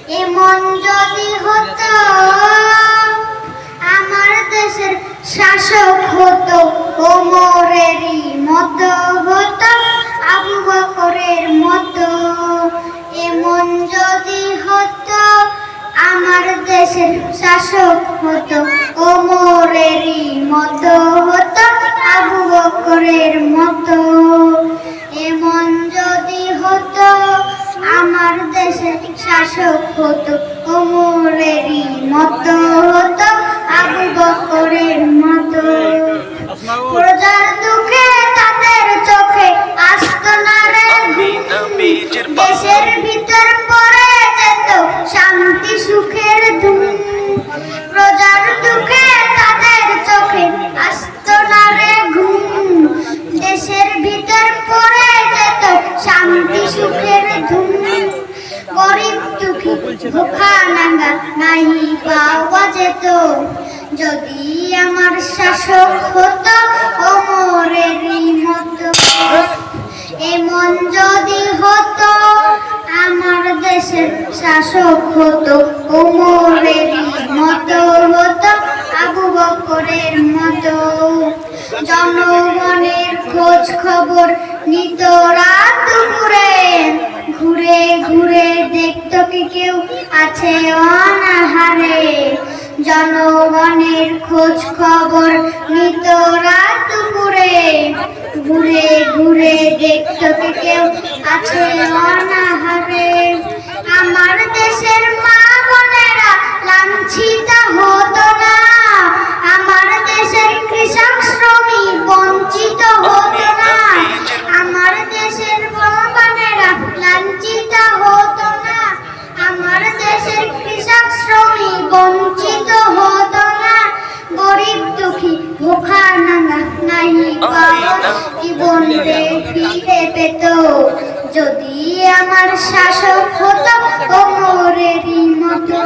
এমন যদি হতো আমার দেশের শাসক হতো ওমরেরই মতো হতো আবু বকরের মতো। এমন যদি হতো আমার দেশের শাসক হতো ওমরেরই মতো হতো আবু বকরের মতো। এমন যদি হতো আমার দেশের শাসক হতো ওমরেরই মতো হতো আবু বকরের মতো। প্রজার দুঃখে তাদের চোখে আসতো না রে, দেশের ভিতর পড়ে যেত শান্তি সুখের ধুম। প্রজার দুঃখে তাদের চোখে আসতো না রে ঘুম, দেশের ভিতর পড়ে যেত শান্তি সুখের ধুম। গরিব দুঃখী ভুখা নাঙ্গা নাহি পাওয়া যেত যদি আমার শাসক হতো ওমরেরই মতো। এমন যদি হতো আমার দেশের শাসক হতো ওমরেরই মতো হতো আবু বকরের মতো। জনগণের খোঁজ খবর নিত রাত দুপুরে, ঘুরে ঘুরে দেখতো কি কেউ আছে অনাহারে। জনগণের খোঁজ খবর নিত রাত দুপুরে, ঘুরে ঘুরে দেখতো কি কেউ আছে অনাহারে। আমার দেশের মা বোনেরা লাঞ্ছিত হতো না, আমার দেশের কৃষক শ্রমিক বঞ্চিত হতো না। আমার দেশের মা বোনেরা লাঞ্ছিত হতো না, আমার দেশের কৃষক শ্রমিক বঞ্চিত হতো না। গরিব দুঃখী ভুখা নাঙ্গা নাহি পাওয়া জীবন ফিরে পেত যদি আমার শাসক হতো ওমরেরই মতো।